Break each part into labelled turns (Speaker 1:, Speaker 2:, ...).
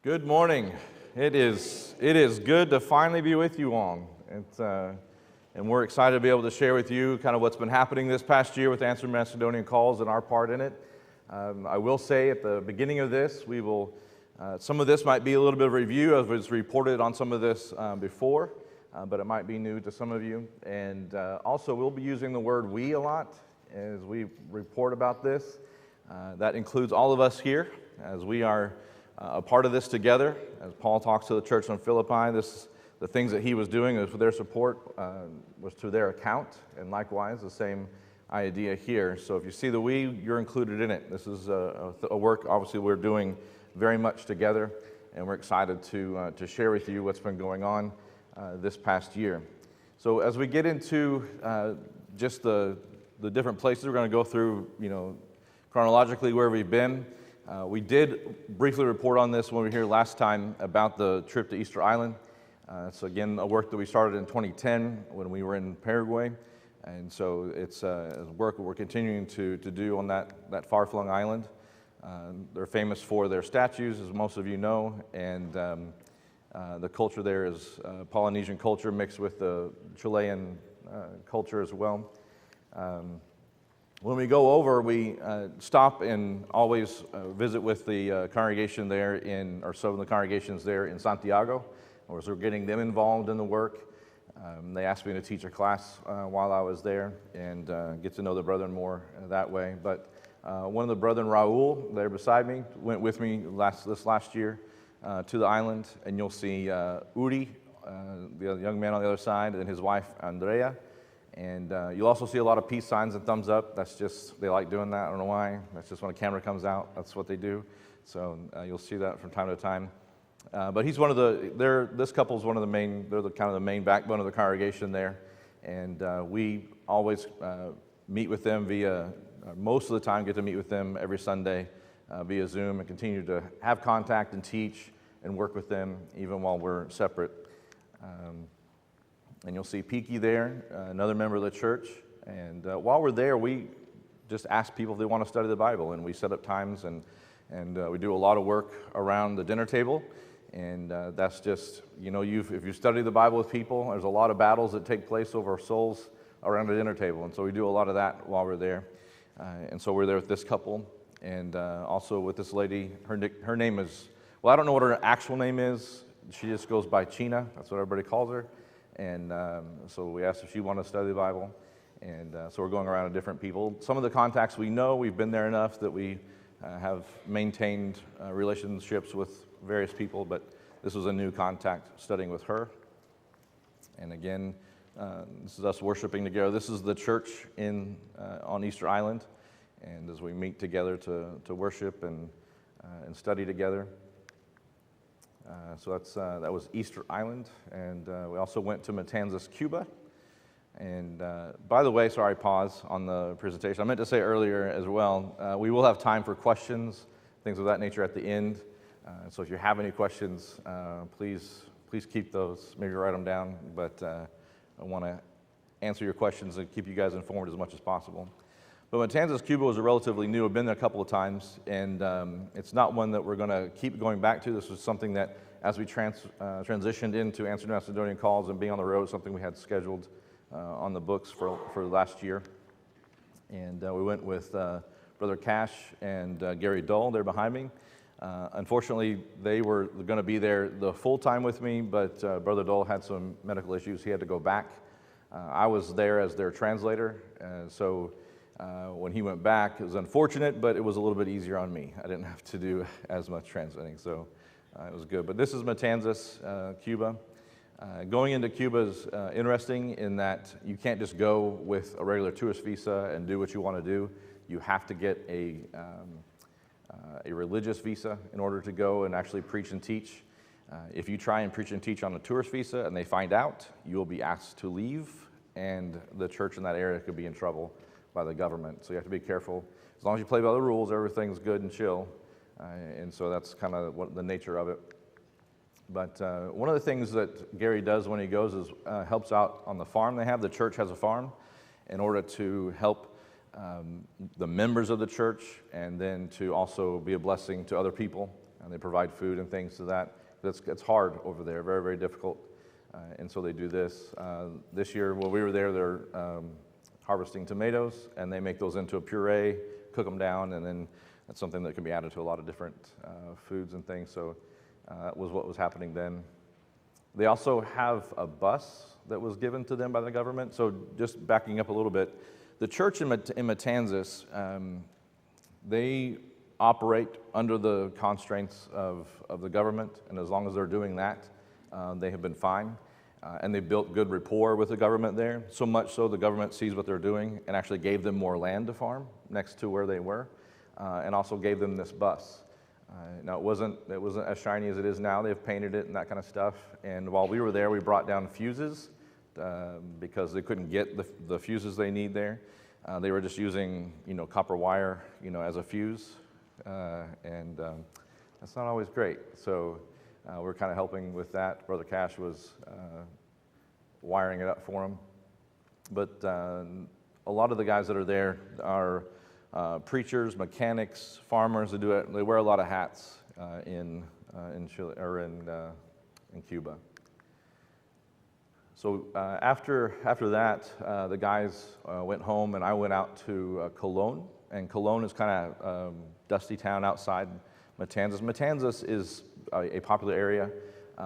Speaker 1: Good morning. It is good to finally be with you all. And we're excited to be able to share with you kind of what's been happening this past year with Answering Macedonian Calls and our part in it. I will say at the beginning of this, some of this might be a little bit of a review as was reported on some of this before, but it might be new to some of you. And also we'll be using the word we a lot as we report about this. That includes all of us here as we are a part of this together. As Paul talks to the church in Philippi, the things that he was doing was for their support, was to their account, and likewise the same idea here. So if you see the we, you're included in it. This is a work obviously we're doing very much together, and we're excited to share with you what's been going on this past year. So as we get into just the different places, we're going to go through, chronologically where we've been. We did briefly report on this when we were here last time about the trip to Easter Island. So again, a work that we started in 2010 when we were in Paraguay. And so it's a work that we're continuing to do on that far-flung island. They're famous for their statues, as most of you know, and the culture there is Polynesian culture mixed with the Chilean culture as well. When we go over, we stop and always visit with the congregation there or some of the congregations there in Santiago, or so we're getting them involved in the work. They asked me to teach a class while I was there and get to know the brethren more that way. But one of the brethren, Raul, there beside me, went with me this last year to the island, and you'll see Uri, the young man on the other side, and his wife, Andrea. And you'll also see a lot of peace signs and thumbs up. That's just, they like doing that. I don't know why. That's just when a camera comes out. That's what they do. So you'll see that from time to time. But he's this couple's one of the main, they're kind of the main backbone of the congregation there. And we always meet with them most of the time get to meet with them every Sunday via Zoom and continue to have contact and teach and work with them even while we're separate. And you'll see Piki there, another member of the church. And while we're there, we just ask people if they want to study the Bible. And we set up times, and we do a lot of work around the dinner table. And that's just, if you study the Bible with people, there's a lot of battles that take place over our souls around the dinner table. And so we do a lot of that while we're there. And so we're there with this couple. And also with this lady, her name is, well, I don't know what her actual name is. She just goes by China. That's what everybody calls her. And so we asked if she wanted to study the Bible. And so we're going around to different people. Some of the contacts we know, we've been there enough that we have maintained relationships with various people, but this was a new contact studying with her. And again, this is us worshiping together. This is the church on Easter Island. And as we meet together to worship and study together. So that was Easter Island, and we also went to Matanzas, Cuba. And by the way, sorry, pause on the presentation. I meant to say earlier as well, we will have time for questions, things of that nature at the end. So if you have any questions, please keep those. Maybe write them down, but I want to answer your questions and keep you guys informed as much as possible. But Matanzas, Cuba was relatively new. I've been there a couple of times, and it's not one that we're going to keep going back to. This was something that, as we transitioned into Answering Macedonian Calls and being on the road, something we had scheduled on the books for last year. And we went with Brother Cash and Gary Dull there behind me. Unfortunately, they were going to be there the full time with me, but Brother Dull had some medical issues. He had to go back. I was there as their translator, so when he went back, it was unfortunate, but it was a little bit easier on me. I didn't have to do as much translating, so it was good. But this is Matanzas, Cuba. Going into Cuba is interesting in that you can't just go with a regular tourist visa and do what you want to do. You have to get a religious visa in order to go and actually preach and teach. If you try and preach and teach on a tourist visa and they find out, you will be asked to leave, and the church in that area could be in trouble by the government. So you have to be careful. As long as you play by the rules, everything's good and chill. And so that's kind of what the nature of it. But one of the things that Gary does when he goes is helps out on the farm they have. The church has a farm in order to help the members of the church and then to also be a blessing to other people and they provide food and things to that. It's hard over there, very, very difficult, and so they do this. This year, when we were there, they're harvesting tomatoes, and they make those into a puree, cook them down, and then that's something that can be added to a lot of different foods and things. So that was what was happening then. They also have a bus that was given to them by the government. So just backing up a little bit, the church in Matanzas, they operate under the constraints of the government, and as long as they're doing that, they have been fine. And they built good rapport with the government there, so much so the government sees what they're doing and actually gave them more land to farm next to where they were, and also gave them this bus. Now it wasn't as shiny as it is now. They've painted it and that kind of stuff. And while we were there, we brought down fuses because they couldn't get the fuses they need there. They were just using copper wire as a fuse, and that's not always great. So we're kind of helping with that. Brother Cash was wiring it up for them. But a lot of the guys that are there are preachers, mechanics, farmers. They wear a lot of hats in Chile or in Cuba. So after that, the guys went home, and I went out to Cologne. And Cologne is kind of dusty town outside Matanzas. Matanzas is a popular area,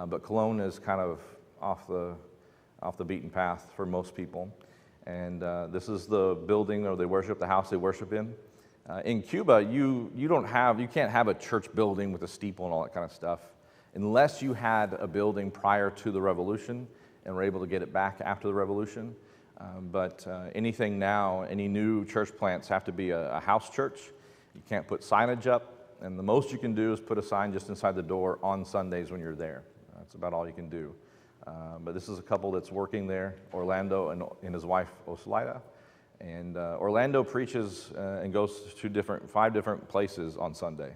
Speaker 1: but Cologne is kind of off the beaten path for most people. And this is the building, or they worship, the house they worship in. In Cuba, you can't have a church building with a steeple and all that kind of stuff unless you had a building prior to the revolution and were able to get it back after the revolution. But anything now, any new church plants have to be a house church. You can't put signage up, and the most you can do is put a sign just inside the door on Sundays when you're there. That's about all you can do. But this is a couple that's working there, Orlando and his wife, Oslaida. And Orlando preaches and goes to 5 different places on Sunday.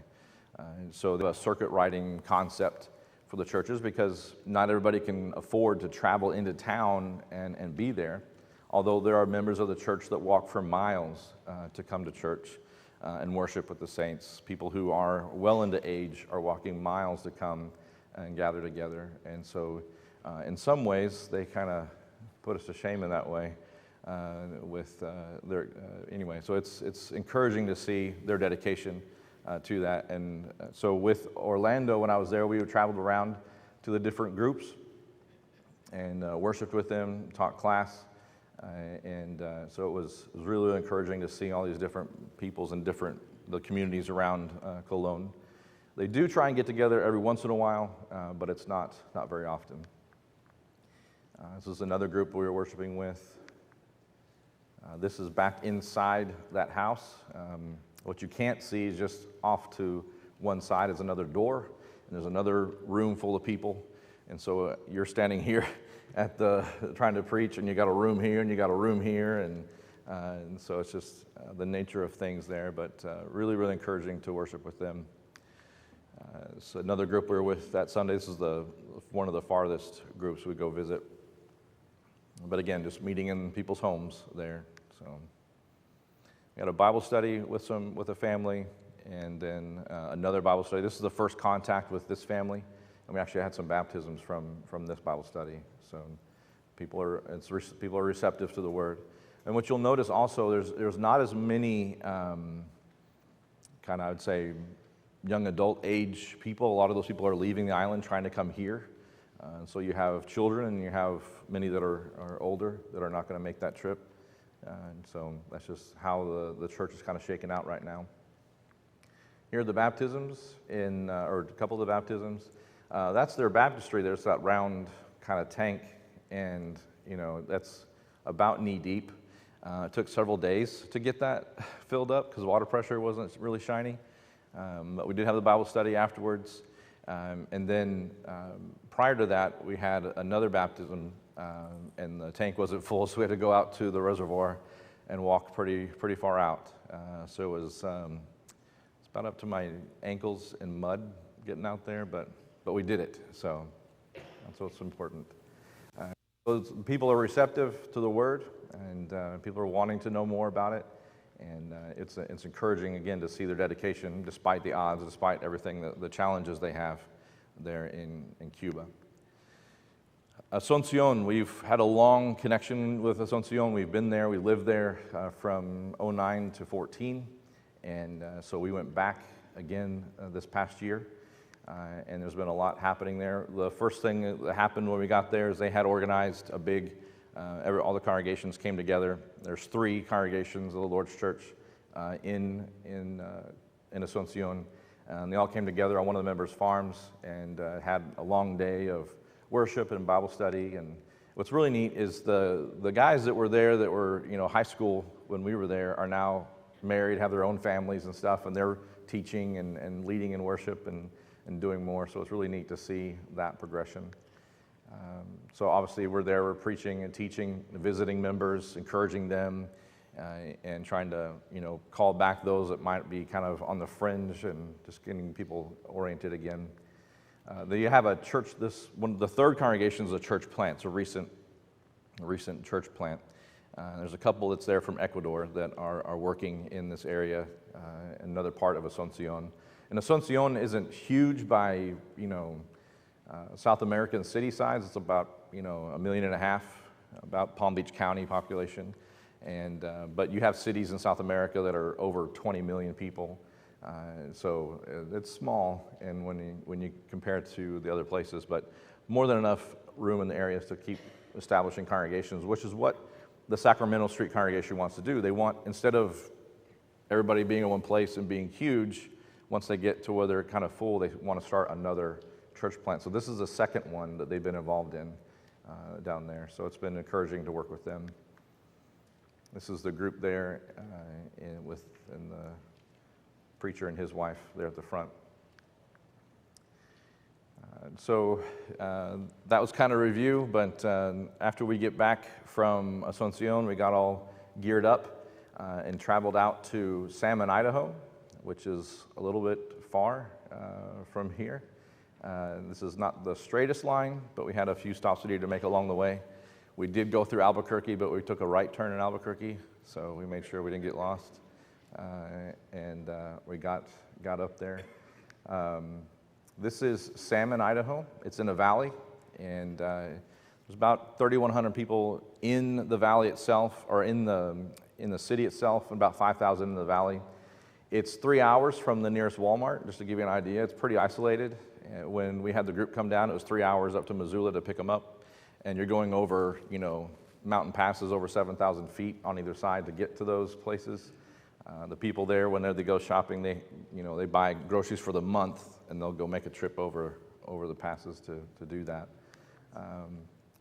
Speaker 1: So they have a circuit riding concept for the churches because not everybody can afford to travel into town and be there. Although there are members of the church that walk for miles to come to church and worship with the saints. People who are well into age are walking miles to come and gather together. And so in some ways, they kind of put us to shame in that way with their, anyway. So it's encouraging to see their dedication to that. And so with Orlando, when I was there, we traveled around to the different groups and worshiped with them, taught class. So it was really encouraging to see all these different peoples and the communities around Cologne. They do try and get together every once in a while, but it's not very often. This is another group we were worshiping with. This is back inside that house. What you can't see is just off to one side is another door, and there's another room full of people. And so you're standing here at trying to preach, and you got a room here, and you got a room here, and so it's just the nature of things there. But really, really encouraging to worship with them. So another group we were with that Sunday. This is one of the farthest groups we go visit. But again, just meeting in people's homes there. So we had a Bible study with a family, and then another Bible study. This is the first contact with this family, and we actually had some baptisms from this Bible study. So people are receptive to the Word. And what you'll notice also, there's not as many kind of, I would say, young adult age people. A lot of those people are leaving the island trying to come here. So you have children, and you have many that are older that are not going to make that trip. And so that's just how the church is kind of shaken out right now. Here are the baptisms, or a couple of the baptisms. That's their baptistry. There's that round kind of tank, and that's about knee deep. It took several days to get that filled up because water pressure wasn't really shiny. But we did have the Bible study afterwards. And then prior to that, we had another baptism, and the tank wasn't full, so we had to go out to the reservoir and walk pretty far out. So it was it's about up to my ankles in mud getting out there, but we did it. So that's what's important. People are receptive to the Word, and people are wanting to know more about it. And it's encouraging, again, to see their dedication despite the odds, despite everything, the challenges they have there in Cuba. Asuncion, we've had a long connection with Asuncion. We've been there, we lived there from 09 to 14. And so we went back again this past year. And there's been a lot happening there. The first thing that happened when we got there is they had organized a big, all the congregations came together. There's 3 congregations of the Lord's Church in Asuncion. And they all came together on one of the members' farms and had a long day of worship and Bible study. And what's really neat is the guys that were there that were, high school when we were there are now married, have their own families and stuff, and they're teaching and leading in worship and doing more. So it's really neat to see that progression. So obviously we're preaching and teaching, visiting members, encouraging them, and trying to, call back those that might be kind of on the fringe and just getting people oriented again. You have a church, the third congregation is a church plant. It's a recent church plant. There's a couple that's there from Ecuador that are working in this area, another part of Asuncion. And Asuncion isn't huge by, South American city size. It's about, 1.5 million, about Palm Beach County population. And but you have cities in South America that are over 20 million people. So it's small, and when you compare it to the other places, but more than enough room in the areas to keep establishing congregations, which is what the Sacramento Street congregation wants to do. They want, instead of everybody being in one place and being huge, once they get to where they're kind of full, they want to start another church plant. So this is the second one that they've been involved in down there. So it's been encouraging to work with them. This is the group there and the preacher and his wife there at the front. So that was kind of review, but after we get back from Asuncion, we got all geared up and traveled out to Salmon, Idaho, which is a little bit far from here. This is not the straightest line, but we had a few stops we needed to make along the way. We did go through Albuquerque, but we took a right turn in Albuquerque, so we made sure we didn't get lost. And we got up there. This is Salmon, Idaho. It's in a valley, and there's about 3,100 people in the valley itself, or in the city itself, and about 5,000 in the valley. It's 3 hours from the nearest Walmart, just to give you an idea. It's pretty isolated. When we had the group come down, it was 3 hours up to Missoula to pick them up, and you're going over, mountain passes over 7,000 feet on either side to get to those places. The people there, when they go shopping, they buy groceries for the month, and they'll go make a trip over the passes to do that.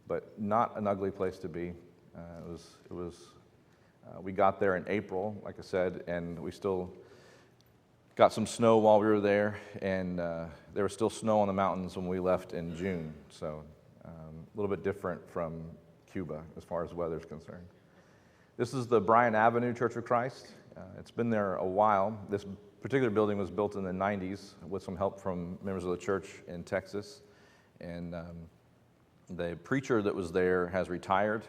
Speaker 1: But not an ugly place to be. We got there in April, like I said, and we still got some snow while we were there, and there was still snow on the mountains when we left in June. So a little bit different from Cuba as far as weather is concerned. This is the Bryan Avenue Church of Christ. It's been there a while. This particular building was built in the 90s with some help from members of the church in Texas. And the preacher that was there has retired.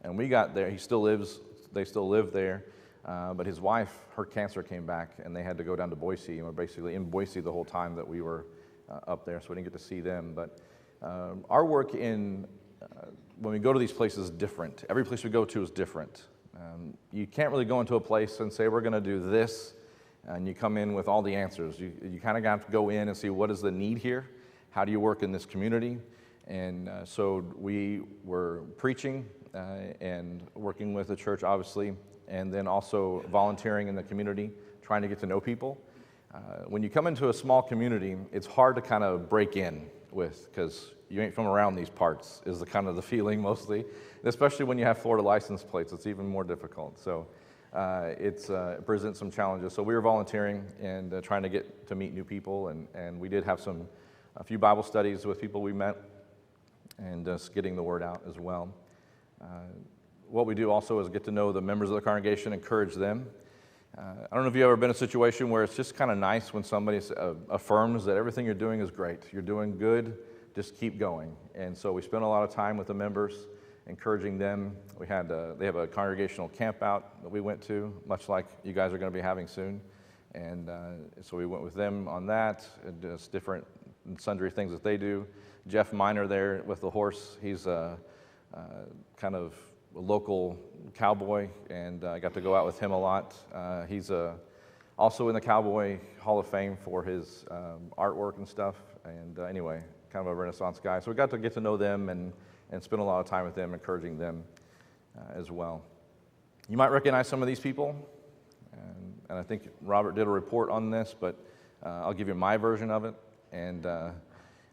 Speaker 1: And we got there. They still live there. But his wife, her cancer came back, and they had to go down to Boise. And we're basically in Boise the whole time that we were up there, so we didn't get to see them. But our work when we go to these places is different. Every place we go to is different. You can't really go into a place and say, we're going to do this, and you come in with all the answers. You kind of got to go in and see what is the need here. How do you work in this community? And so we were preaching and working with the church, obviously, and then also volunteering in the community, trying to get to know people. When you come into a small community, it's hard to kind of break in with, because you ain't from around these parts, is the kind of the feeling mostly. And especially when you have Florida license plates, it's even more difficult. So it presents some challenges. So we were volunteering and trying to get to meet new people, and we did have a few Bible studies with people we met, and just getting the word out as well. What we do also is get to know the members of the congregation, encourage them. I don't know if you've ever been in a situation where it's just kind of nice when somebody affirms that everything you're doing is great. You're doing good, just keep going. And so we spend a lot of time with the members, encouraging them. They have a congregational camp out that we went to, much like you guys are going to be having soon. And so we went with them on that, and just different and sundry things that they do. Jeff Miner there with the horse, he's kind of a local cowboy, and I got to go out with him a lot. He's also in the Cowboy Hall of Fame for his artwork and stuff, and anyway, kind of a Renaissance guy. So we got to get to know them and spend a lot of time with them, encouraging them as well. You might recognize some of these people, and I think Robert did a report on this, but I'll give you my version of it. And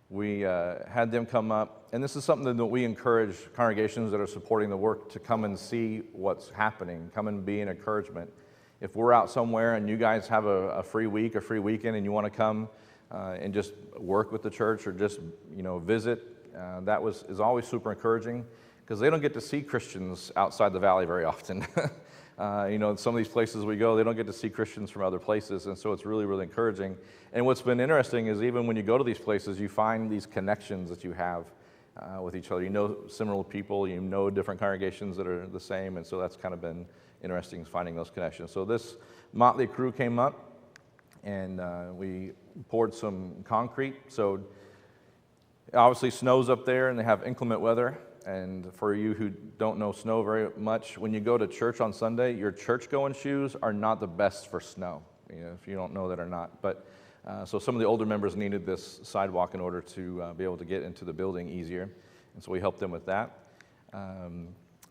Speaker 1: we had them come up, and this is something that we encourage congregations that are supporting the work to come and see what's happening, come and be an encouragement. If we're out somewhere and you guys have a free week, a free weekend, and you want to come and just work with the church or just visit, that is always super encouraging, because they don't get to see Christians outside the valley very often. Some of these places we go, they don't get to see Christians from other places, and so it's really, really encouraging. And what's been interesting is even when you go to these places, you find these connections that you have with each other. You know similar people, you know different congregations that are the same, and so that's kind of been interesting, finding those connections. So this motley crew came up, and we poured some concrete. So obviously snow's up there, and they have inclement weather. And for you who don't know snow very much, when you go to church on Sunday, your church-going shoes are not the best for snow, if you don't know that or not. But so some of the older members needed this sidewalk in order to be able to get into the building easier, and so we helped them with that.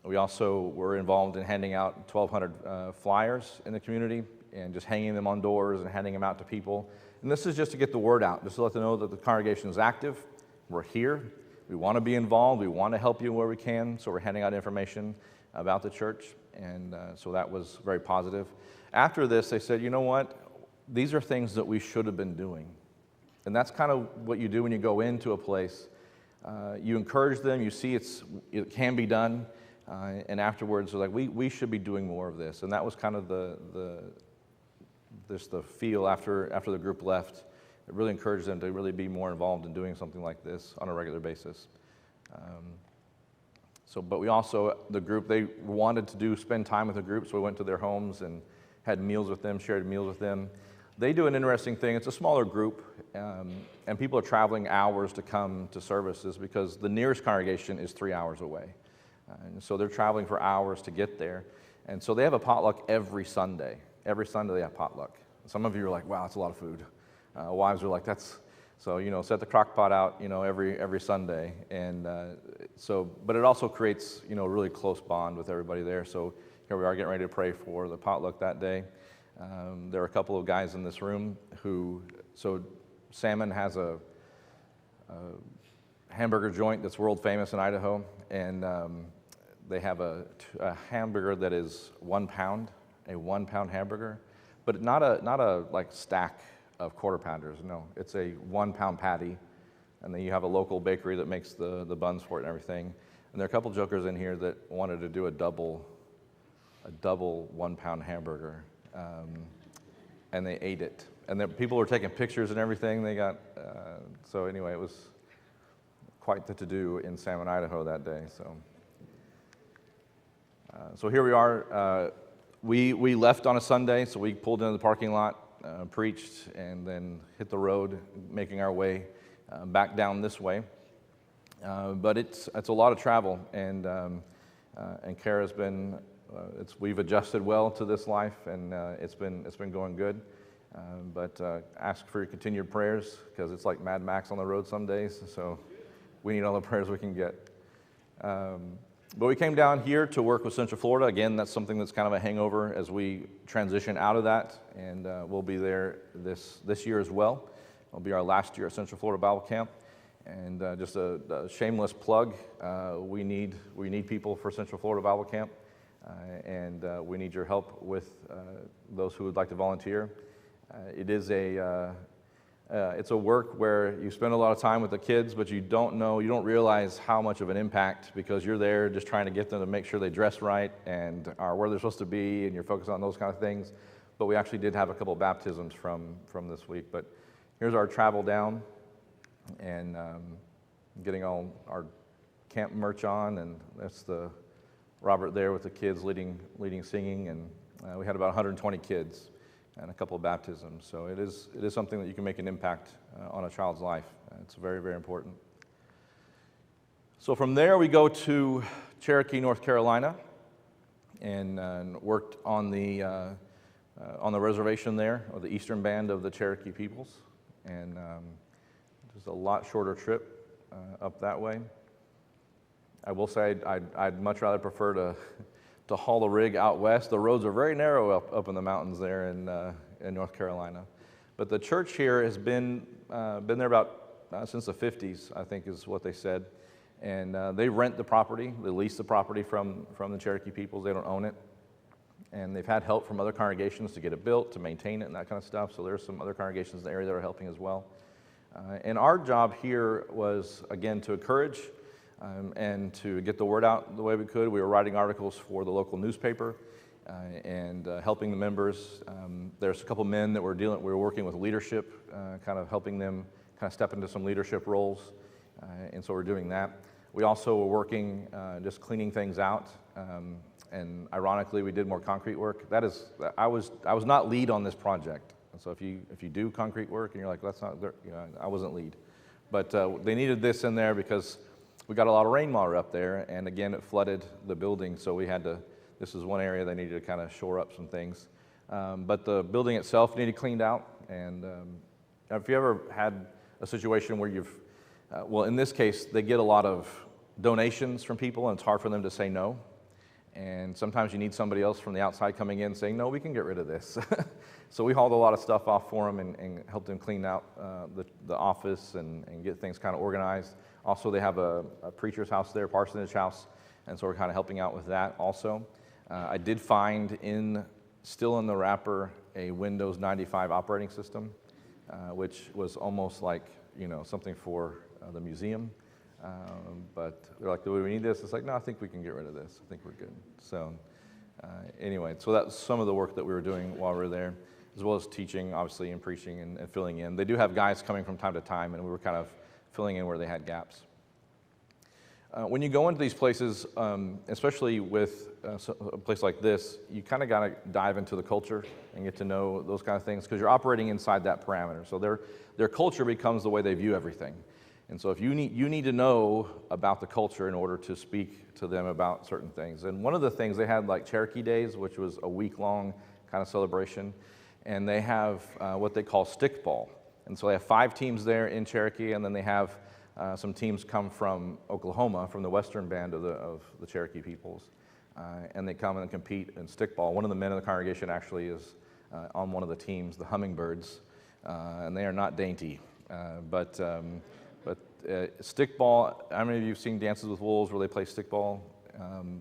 Speaker 1: We also were involved in handing out 1,200 flyers in the community and just hanging them on doors and handing them out to people. And this is just to get the word out, just to let them know that the congregation is active. We're here. We want to be involved. We want to help you where we can. So we're handing out information about the church. And so that was very positive. After this, they said, you know what? These are things that we should have been doing. And that's kind of what you do when you go into a place. You encourage them. You see it can be done. And afterwards, they're like, we should be doing more of this. And that was kind of the feel after the group left. It really encouraged them to really be more involved in doing something like this on a regular basis. But we also, the group, they wanted to spend time with the group, so we went to their homes and had meals with them, shared meals with them. They do an interesting thing. It's a smaller group, and people are traveling hours to come to services because the nearest congregation is 3 hours away. And so they're traveling for hours to get there. And so they have a potluck every Sunday. Every Sunday they have potluck. Some of you are like, wow, that's a lot of food. Wives are like, set the crock pot out, every Sunday. And but it also creates, a really close bond with everybody there. So here we are getting ready to pray for the potluck that day. There are a couple of guys in this room Salmon has a hamburger joint that's world famous in Idaho. And they have a hamburger that is 1 pound, a 1 pound hamburger, but not a like stack of quarter pounders. No, it's a 1 pound patty, and then you have a local bakery that makes the buns for it and everything. And there are a couple jokers in here that wanted to do a double 1 pound hamburger, and they ate it. And then people were taking pictures and everything. They got so anyway, it was quite the to-do in Salmon, Idaho that day. So here we are. We left on a Sunday, so we pulled into the parking lot. Preached, and then hit the road, making our way back down this way. But it's a lot of travel, and Kara's been. We've adjusted well to this life, and it's been going good. But ask for your continued prayers, because it's like Mad Max on the road some days. So we need all the prayers we can get. But we came down here to work with Central Florida. Again, that's something that's kind of a hangover as we transition out of that, and we'll be there this year as well. It'll be our last year at Central Florida Bible Camp. And just a shameless plug, we need people for Central Florida Bible Camp, and we need your help with those who would like to volunteer. It is it's a work where you spend a lot of time with the kids, but you don't realize how much of an impact, because you're there just trying to get them to make sure they dress right and are where they're supposed to be, and you're focused on those kind of things. But we actually did have a couple of baptisms from this week. But here's our travel down and getting all our camp merch on, and that's the Robert there with the kids leading singing, and we had about 120 kids and a couple of baptisms. So it is something that you can make an impact on a child's life. It's very, very important. So from there we go to Cherokee, North Carolina, and worked on the reservation there, or the eastern band of the Cherokee peoples, and just a lot shorter trip up that way. I will say I'd much rather prefer to haul a rig out west. The roads are very narrow up in the mountains there in North Carolina. But the church here has been there about since the 50s, I think is what they said. And they rent the property, they lease the property from the Cherokee peoples. They don't own it. And they've had help from other congregations to get it built, to maintain it, and that kind of stuff. So there's some other congregations in the area that are helping as well. And our job here was, again, to encourage and to get the word out the way we could. We were writing articles for the local newspaper and helping the members. There's a couple men that we were working with leadership, kind of helping them kind of step into some leadership roles. And so we're doing that. We also were working just cleaning things out. And ironically, we did more concrete work. I was not lead on this project. So if you do concrete work and you're like, that's not, I wasn't lead. But they needed this in there because we got a lot of rainwater up there, and again, it flooded the building, so we had to, this is one area they needed to kind of shore up some things. But the building itself needed cleaned out, and if you ever had a situation where you've, well, in this case, they get a lot of donations from people, and it's hard for them to say no. And sometimes you need somebody else from the outside coming in saying, no, we can get rid of this. So we hauled a lot of stuff off for them and helped them clean out the office and get things kind of organized. Also, they have a preacher's house there, parsonage house, and so we're kind of helping out with that also. I did find still in the wrapper a Windows 95 operating system, which was almost like, something for the museum. But they're like, do we need this? It's like, no, I think we can get rid of this. I think we're good. So anyway, so that's some of the work that we were doing while we were there, as well as teaching, obviously, and preaching and filling in. They do have guys coming from time to time, and we were kind of filling in where they had gaps. When you go into these places, especially with a place like this, you kind of got to dive into the culture and get to know those kind of things because you're operating inside that parameter. So their culture becomes the way they view everything. And so if you need to know about the culture in order to speak to them about certain things. And one of the things, they had like Cherokee Days, which was a week-long kind of celebration. And they have what they call stickball. And so they have 5 teams there in Cherokee, and then they have some teams come from Oklahoma, from the western band of the Cherokee peoples. And they come and compete in stickball. One of the men in the congregation actually is on one of the teams, the Hummingbirds. And they are not dainty. But stickball, how many of you have seen Dances with Wolves where they play stickball?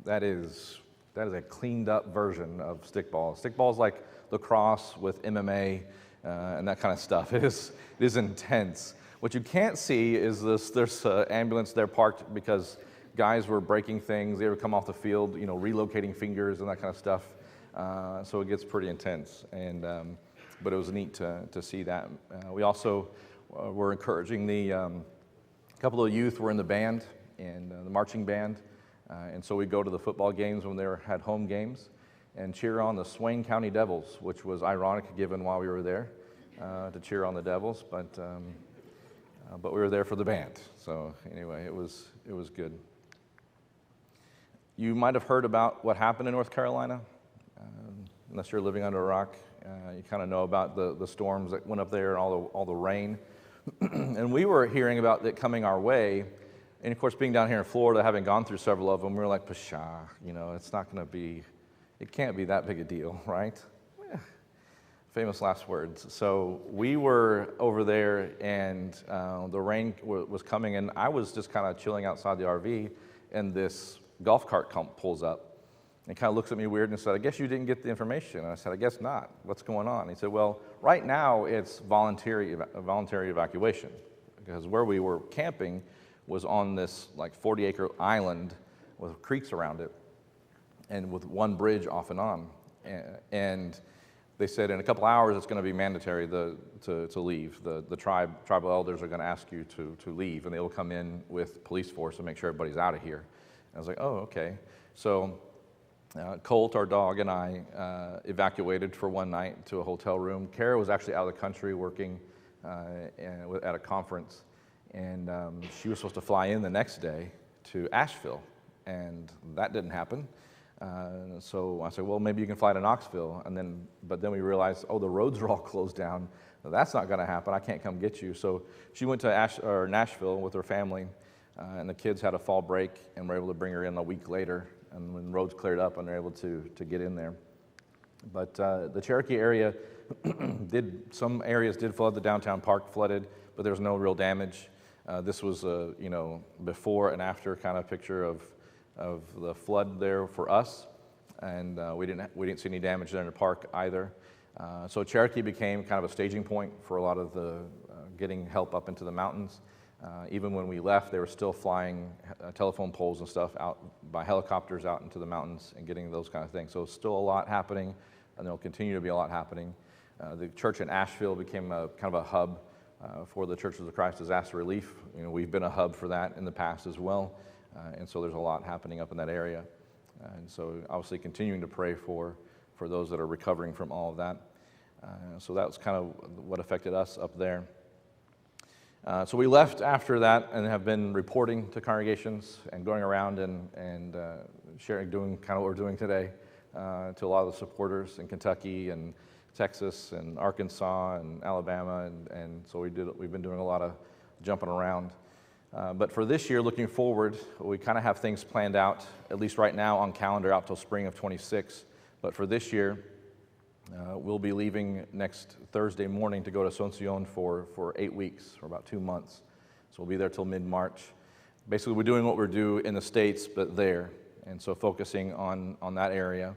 Speaker 1: That is a cleaned up version of stickball. Stickball is like lacrosse with MMA and that kind of stuff. It is intense. What you can't see is there's an ambulance there parked because guys were breaking things. They would come off the field, relocating fingers and that kind of stuff. So it gets pretty intense. But it was neat to see that. We also were encouraging a couple of youth were in the band and the marching band, and so we'd go to the football games when they had home games and cheer on the Swain County Devils, which was ironic given while we were there to cheer on the Devils, but we were there for the band. So anyway, it was good. You might have heard about what happened in North Carolina, unless you're living under a rock. You kind of know about the storms that went up there and all the rain. And we were hearing about it coming our way, and of course, being down here in Florida, having gone through several of them, we were like, pshaw, it's not going to be, it can't be that big a deal, right? Famous last words. So we were over there, and the rain was coming, and I was just kind of chilling outside the RV, and this golf cart pulls up, and kind of looks at me weird and said, I guess you didn't get the information. And I said, I guess not. What's going on? And he said, well, right now it's voluntary evacuation because where we were camping was on this like 40-acre island with creeks around it and with one bridge off and on. And they said in a couple hours it's going to be mandatory to leave. The tribal elders are going to ask you to leave, and they will come in with police force and make sure everybody's out of here. And I was like, oh, okay. So Colt, our dog, and I evacuated for one night to a hotel room. Kara was actually out of the country working at a conference, and she was supposed to fly in the next day to Asheville, and that didn't happen. So I said, well, maybe you can fly to Knoxville. But then we realized, oh, the roads are all closed down. That's not going to happen. I can't come get you. So she went to Nashville with her family, and the kids had a fall break, and were able to bring her in a week later. And when the roads cleared up, and they're able to get in there. But the Cherokee area some areas did flood. The downtown park flooded, but there was no real damage. This was a before and after kind of picture of the flood there for us, and we didn't see any damage there in the park either. So Cherokee became kind of a staging point for a lot of the getting help up into the mountains. Even when we left, they were still flying telephone poles and stuff out by helicopters out into the mountains and getting those kind of things. So still a lot happening, and there will continue to be a lot happening. The church in Asheville became kind of a hub for the Churches of Christ Disaster Relief. We've been a hub for that in the past as well, and so there's a lot happening up in that area. And so obviously continuing to pray for those that are recovering from all of that. So that was kind of what affected us up there. So we left after that and have been reporting to congregations and going around and sharing, doing kind of what we're doing today to a lot of the supporters in Kentucky and Texas and Arkansas and Alabama, and so we've been doing a lot of jumping around. But for this year, looking forward, we kind of have things planned out, at least right now on calendar, out till spring of 26. But for this year, we'll be leaving next Thursday morning to go to Asuncion for 8 weeks, or about 2 months. So we'll be there till mid-March. Basically, we're doing what we do in the States, but there, and so focusing on that area.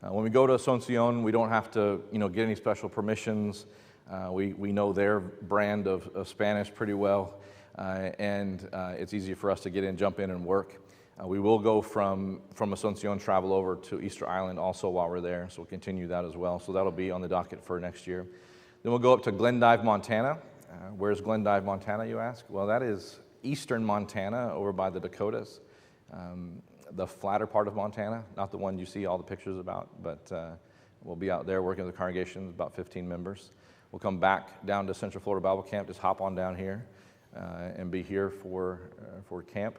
Speaker 1: When we go to Asuncion, we don't have to get any special permissions. We know their brand of Spanish pretty well, and it's easy for us to get in, jump in, and work. We will go from Asuncion, travel over to Easter Island also while we're there, so we'll continue that as well. So that'll be on the docket for next year. Then we'll go up to Glendive, Montana. Where's Glendive, Montana, you ask? Well, that is eastern Montana over by the Dakotas. The flatter part of Montana, not the one you see all the pictures about, but we'll be out there working with the congregation, about 15 members. We'll come back down to Central Florida Bible Camp, just hop on down here and be here for camp.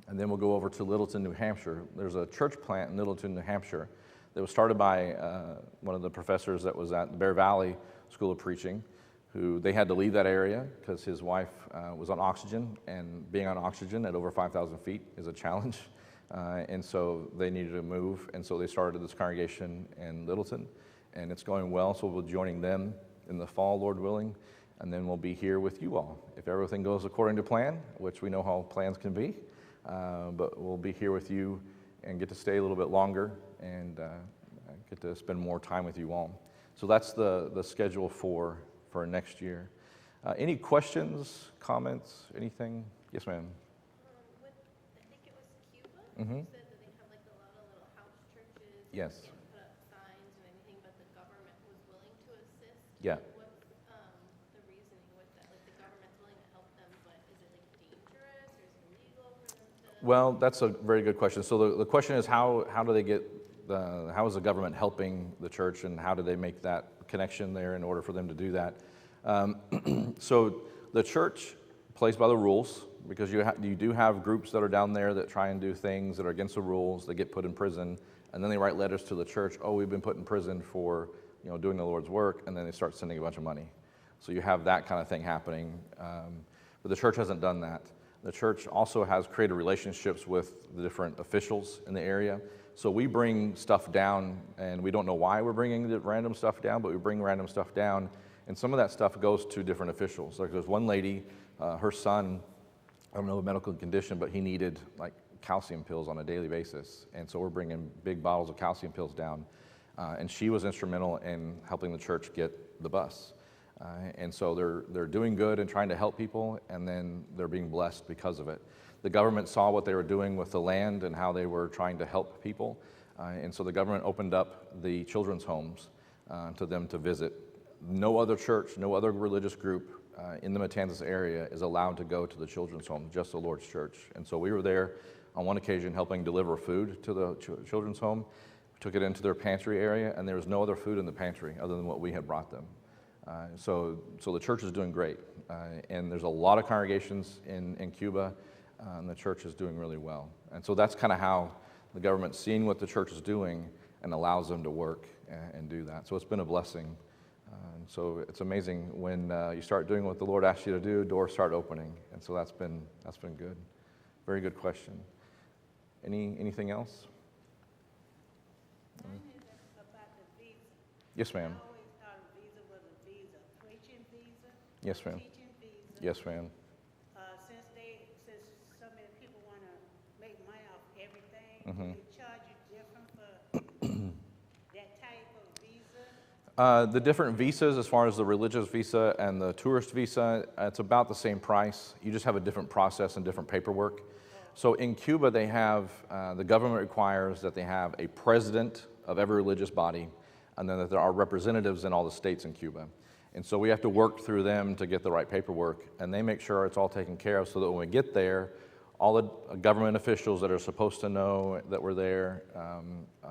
Speaker 1: And then we'll go over to Littleton, New Hampshire. There's a church plant in Littleton, New Hampshire that was started by one of the professors that was at the Bear Valley School of Preaching, who they had to leave that area because his wife was on oxygen, and being on oxygen at over 5,000 feet is a challenge. And so they needed to move, and so they started this congregation in Littleton, and it's going well, so we'll be joining them in the fall, Lord willing, and then we'll be here with you all. If everything goes according to plan, which we know how plans can be, but we'll be here with you and get to stay a little bit longer and get to spend more time with you all. So that's the schedule for next year. Any questions, comments, anything? Yes, ma'am.
Speaker 2: I think it was Cuba.
Speaker 1: Mm-hmm.
Speaker 2: You said that they have like a lot of little house churches.
Speaker 1: Yes.
Speaker 2: You can't put up signs or anything, but the government was willing to assist.
Speaker 1: Yeah.
Speaker 2: What's the reasoning with that? Like the government's willing to help them, but is it like dangerous or is it illegal for them to?
Speaker 1: Well, that's a very good question. So the question is how do they get how is the government helping the church, and how do they make that connection there in order for them to do that? So the church plays by the rules, because you do have groups that are down there that try and do things that are against the rules. They get put in prison, and then they write letters to the church. Oh, we've been put in prison for doing the Lord's work, and then they start sending a bunch of money. So you have that kind of thing happening, but the church hasn't done that. The church also has created relationships with the different officials in the area. So we bring stuff down, and we don't know why we're bringing the random stuff down, but we bring random stuff down, and some of that stuff goes to different officials. Like there's one lady, her son, I don't know the medical condition, but he needed like calcium pills on a daily basis, and so we're bringing big bottles of calcium pills down, and she was instrumental in helping the church get the bus. And so they're doing good and trying to help people, and then they're being blessed because of it. The government saw what they were doing with the land and how they were trying to help people, and so the government opened up the children's homes to them to visit. No other church, no other religious group in the Matanzas area is allowed to go to the children's home, just the Lord's church. And so we were there on one occasion helping deliver food to the children's home. We took it into their pantry area, and there was no other food in the pantry other than what we had brought them. So the church is doing great. And there's a lot of congregations in Cuba, and the church is doing really well. And so that's kind of how the government's seeing what the church is doing and allows them to work and do that. So it's been a blessing. So it's amazing when you start doing what the Lord asks you to do, doors start opening. And so that's been good. Very good question. Anything else?
Speaker 3: Mine is about the visa.
Speaker 1: Yes, ma'am.
Speaker 3: I always thought a visa was a visa, preaching visa,
Speaker 1: Yes, ma'am.
Speaker 3: teaching visa.
Speaker 1: Yes, ma'am.
Speaker 3: Since so many people want to make money off everything,
Speaker 1: Mhm.
Speaker 3: they charge you different for that type of visa.
Speaker 1: The different visas, as far as the religious visa and the tourist visa, it's about the same price. You just have a different process and different paperwork. So in Cuba, they have, the government requires that they have a president of every religious body, and then that there are representatives in all the states in Cuba. And so we have to work through them to get the right paperwork, and they make sure it's all taken care of so that when we get there, all the government officials that are supposed to know that we're there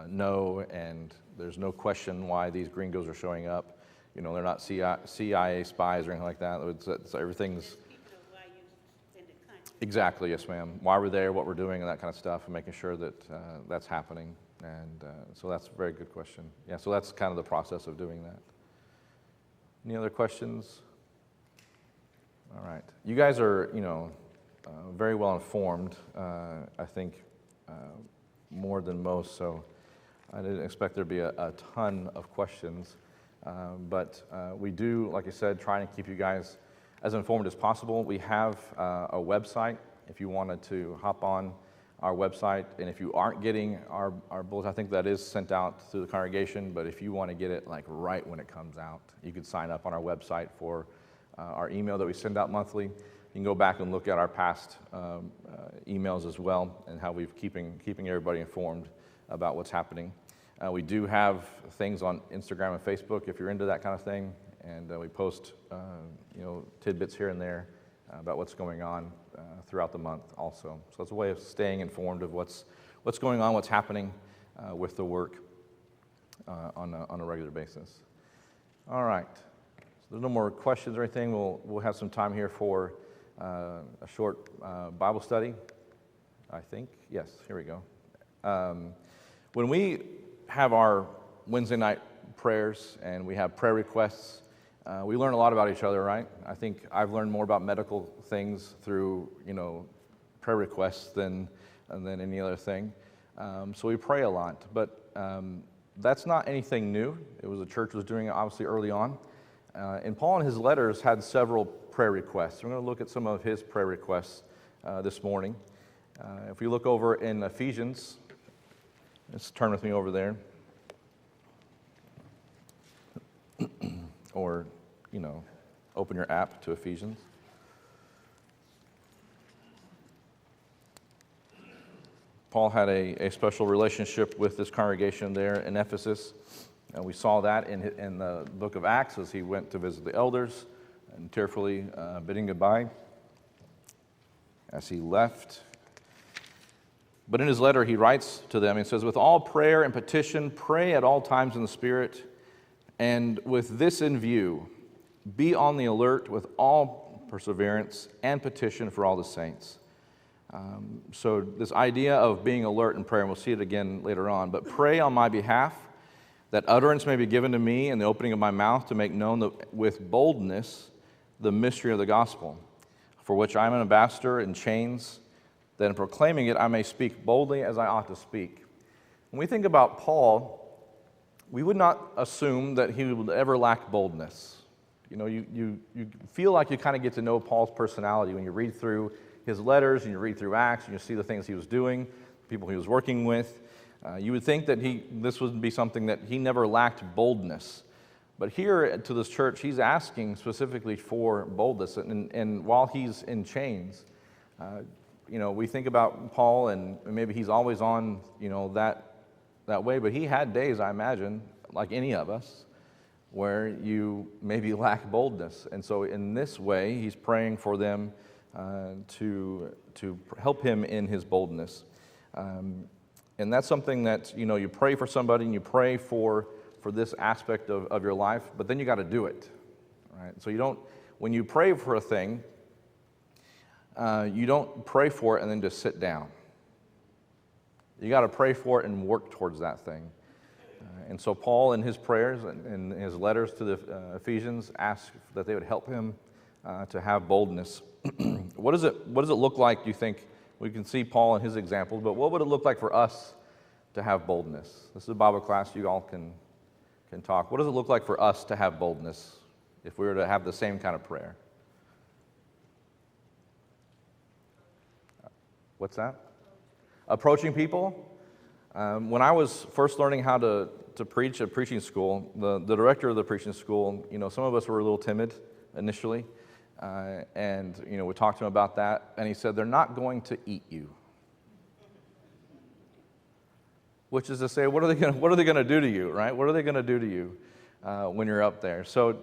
Speaker 1: know, and there's no question why these gringos are showing up. You know, they're not CIA spies or anything like that. Everything's
Speaker 3: There's people that why you in the country.
Speaker 1: exactly, yes, ma'am. Why we're there, what we're doing, and that kind of stuff, and making sure that that's happening. And so that's a very good question. Yeah, so that's kind of the process of doing that. Any other questions? All right. You guys are, very well informed, I think, more than most, so I didn't expect there'd be a ton of questions. But we do, like I said, try and keep you guys as informed as possible. We have a website if you wanted to hop on our website, and if you aren't getting our bulletin, I think that is sent out through the congregation, but if you want to get it like right when it comes out, you can sign up on our website for our email that we send out monthly. You can go back and look at our past emails as well, and how we've keeping everybody informed about what's happening. We do have things on Instagram and Facebook if you're into that kind of thing, and we post tidbits here and there about what's going on throughout the month also. So it's a way of staying informed of what's going on, what's happening with the work on a regular basis. All right. So there's no more questions or anything. We'll have some time here for a short Bible study, I think. Yes, here we go. When we have our Wednesday night prayers and we have prayer requests, we learn a lot about each other, right? I think I've learned more about medical things through, prayer requests than any other thing. So we pray a lot, but that's not anything new. It was the church was doing it obviously early on. And Paul in his letters had several prayer requests. We're going to look at some of his prayer requests this morning. If we look over in Ephesians, let's turn with me over there. Or, open your app to Ephesians. Paul had a special relationship with this congregation there in Ephesus. And we saw that in the book of Acts as he went to visit the elders and tearfully bidding goodbye as he left. But in his letter, he writes to them, he says, "With all prayer and petition, pray at all times in the Spirit, and with this in view, be on the alert with all perseverance and petition for all the saints." So this idea of being alert in prayer, and we'll see it again later on, but pray on my behalf, that utterance may be given to me in the opening of my mouth to make known with boldness the mystery of the gospel, for which I am an ambassador in chains, that in proclaiming it I may speak boldly as I ought to speak. When we think about Paul, we would not assume that he would ever lack boldness. You feel like you kind of get to know Paul's personality when you read through his letters and you read through Acts and you see the things he was doing, people he was working with. You would think that this would be something that he never lacked boldness. But here to this church, he's asking specifically for boldness. And while he's in chains, we think about Paul and maybe he's always on, that way. But he had days, I imagine, like any of us, where you maybe lack boldness. And so in this way, he's praying for them to help him in his boldness. And that's something that, you pray for somebody and you pray for this aspect of your life, but then you got to do it, right? So when you pray for a thing, you don't pray for it and then just sit down. You got to pray for it and work towards that thing. And so Paul, in his prayers and in his letters to the Ephesians, asked that they would help him to have boldness. What does it look like, do you think? We can see Paul and his examples, but what would it look like for us to have boldness? This is a Bible class. You all can talk. What does it look like for us to have boldness if we were to have the same kind of prayer? What's that? Approaching people. When I was first learning how to preach at preaching school, the director of the preaching school, some of us were a little timid initially, and we talked to him about that, and he said, they're not going to eat you. Which is to say, what are they going to do to you, right? What are they going to do to you when you're up there? So,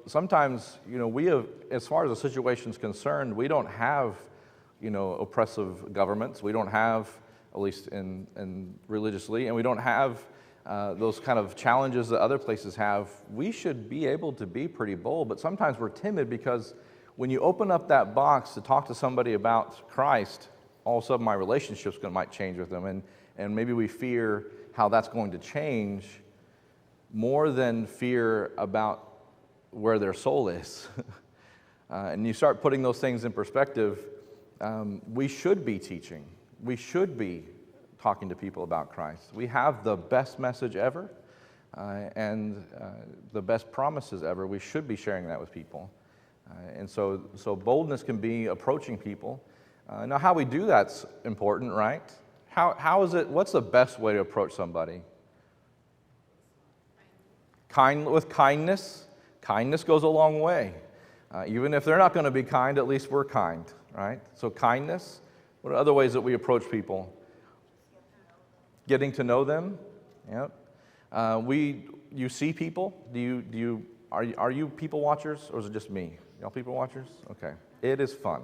Speaker 1: sometimes, we have, as far as the situation's concerned, we don't have, oppressive governments. We don't have, at least in religiously, and we don't have those kind of challenges that other places have. We should be able to be pretty bold, but sometimes we're timid because when you open up that box to talk to somebody about Christ, all of a sudden my relationship's might change with them, and maybe we fear how that's going to change more than fear about where their soul is. And you start putting those things in perspective, we should be teaching. We should be talking to people about Christ. We have the best message ever and the best promises ever. We should be sharing that with people. And so boldness can be approaching people. Now, how we do that's important, right? How is it? What's the best way to approach somebody? With kindness. Kindness goes a long way. Even if they're not going to be kind, at least we're kind, right? So kindness. What are other ways that we approach people? Getting to know them. Yep. You see people. Are you people watchers, or is it just me? Y'all people watchers? Okay. It is fun.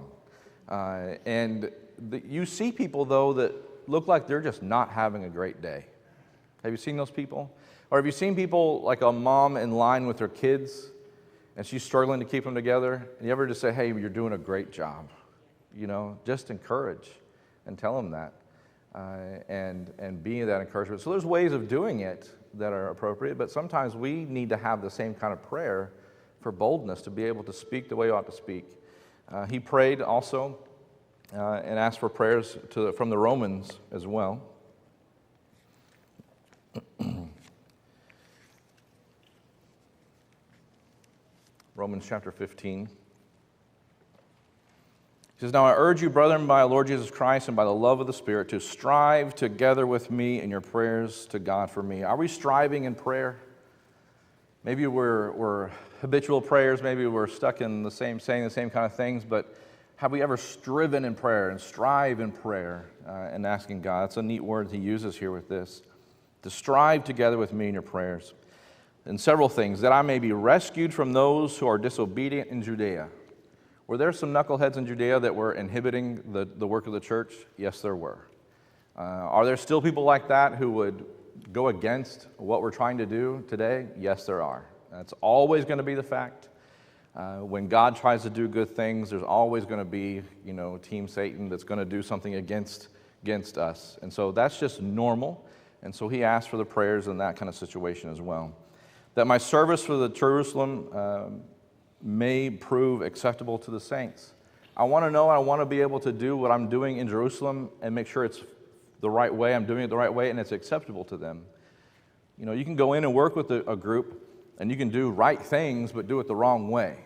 Speaker 1: You see people, though, that look like they're just not having a great day. Have you seen those people? Or have you seen people like a mom in line with her kids, and she's struggling to keep them together? And you ever just say, hey, you're doing a great job. Just encourage and tell them that. And be that encouragement. So there's ways of doing it that are appropriate, but sometimes we need to have the same kind of prayer for boldness to be able to speak the way you ought to speak. He prayed also and asked for prayers from the Romans as well. Romans chapter 15. He says, now I urge you, brethren, by our Lord Jesus Christ and by the love of the Spirit, to strive together with me in your prayers to God for me. Are we striving in prayer? Maybe we're habitual prayers. Maybe we're stuck in saying the same kind of things. But have we ever striven in prayer and strive in prayer and asking God? That's a neat word he uses here with this. To strive together with me in your prayers. And several things. That I may be rescued from those who are disobedient in Judea. Were there some knuckleheads in Judea that were inhibiting the work of the church? Yes, there were. Are there still people like that who would go against what we're trying to do today? Yes, there are. That's always going to be the fact. When God tries to do good things, there's always going to be, Team Satan that's going to do something against us. And so that's just normal. And so he asked for the prayers in that kind of situation as well. That my service for the Jerusalem may prove acceptable to the saints. I want to know, I want to be able to do what I'm doing in Jerusalem and make sure it's the right way, I'm doing it the right way, and it's acceptable to them. You can go in and work with a group, and you can do right things, but do it the wrong way.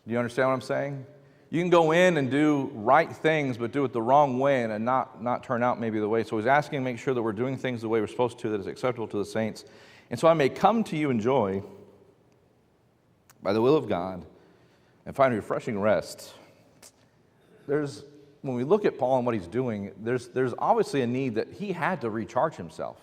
Speaker 1: Do you understand what I'm saying? You can go in and do right things, but do it the wrong way and not turn out maybe the way. So he's asking to make sure that we're doing things the way we're supposed to, that is acceptable to the saints. And so I may come to you in joy by the will of God and find refreshing rest. When we look at Paul and what he's doing, there's obviously a need that he had to recharge himself.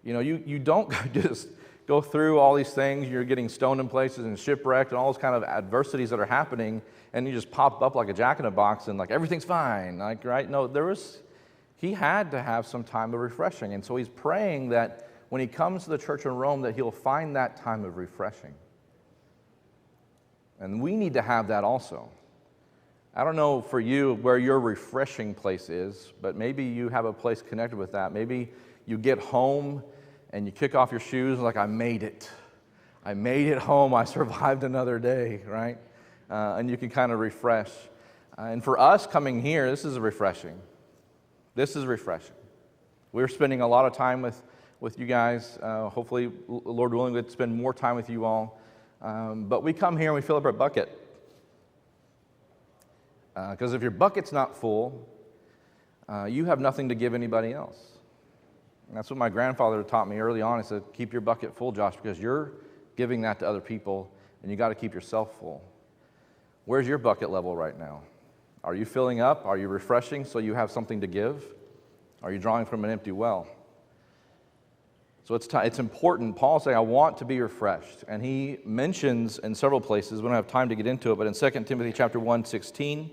Speaker 1: You don't just go through all these things. You're getting stoned in places and shipwrecked and all those kind of adversities that are happening, and you just pop up like a jack in a box and like everything's fine, like, right? No, he had to have some time of refreshing, and so he's praying that when he comes to the church in Rome that he'll find that time of refreshing. And we need to have that also. I don't know for you where your refreshing place is, but maybe you have a place connected with that. Maybe you get home and you kick off your shoes like, I made it. I made it home. I survived another day, right? And you can kind of refresh. And for us coming here, this is refreshing. This is refreshing. We're spending a lot of time with you guys. Hopefully, Lord willing, we'll spend more time with you all. But we come here and we fill up our bucket. Because if your bucket's not full, you have nothing to give anybody else. And that's what my grandfather taught me early on. He said, keep your bucket full, Josh, because you're giving that to other people, and you got to keep yourself full. Where's your bucket level right now? Are you filling up? Are you refreshing so you have something to give? Are you drawing from an empty well? So it's important. Paul saying, I want to be refreshed. And he mentions in several places, we don't have time to get into it, but in 2 Timothy chapter 1:16,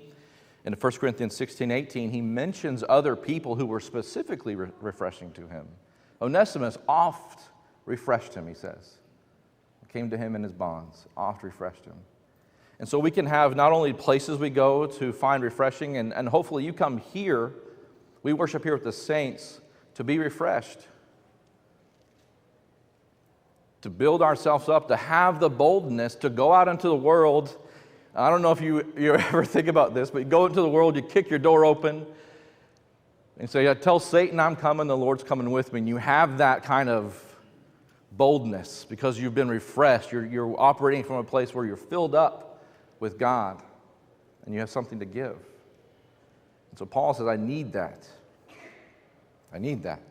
Speaker 1: and in 1 Corinthians 16:18, he mentions other people who were specifically refreshing to him. Onesimus oft refreshed him, he says. Came to him in his bonds, oft refreshed him. And so we can have not only places we go to find refreshing, and hopefully you come here, we worship here with the saints, to be refreshed. To build ourselves up, to have the boldness to go out into the world. I don't know if you ever think about this, but you go into the world, you kick your door open, and say, tell Satan I'm coming, the Lord's coming with me. And you have that kind of boldness because you've been refreshed. You're operating from a place where you're filled up with God, and you have something to give. And so Paul says, I need that. I need that.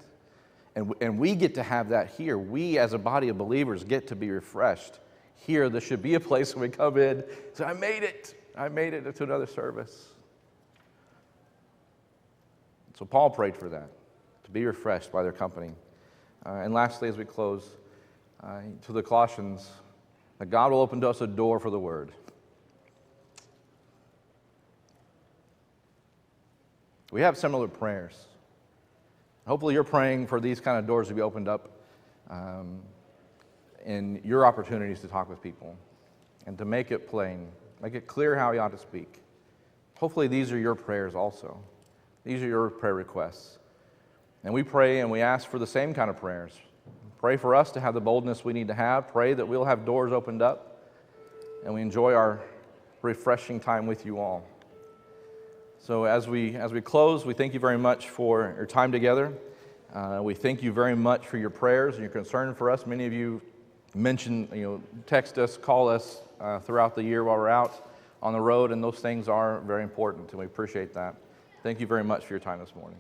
Speaker 1: And we get to have that here. We, as a body of believers, get to be refreshed. Here, there should be a place where we come in and say, I made it. I made it to another service. So Paul prayed for that, to be refreshed by their company. And lastly, as we close, to the Colossians, that God will open to us a door for the Word. We have similar prayers. Hopefully you're praying for these kind of doors to be opened up in your opportunities to talk with people and to make it plain, make it clear how you ought to speak. Hopefully these are your prayers also. These are your prayer requests. And we pray and we ask for the same kind of prayers. Pray for us to have the boldness we need to have. Pray that we'll have doors opened up and we enjoy our refreshing time with you all. So as we close, we thank you very much for your time together. We thank you very much for your prayers and your concern for us. Many of you mention, text us, call us throughout the year while we're out on the road, and those things are very important, and we appreciate that. Thank you very much for your time this morning.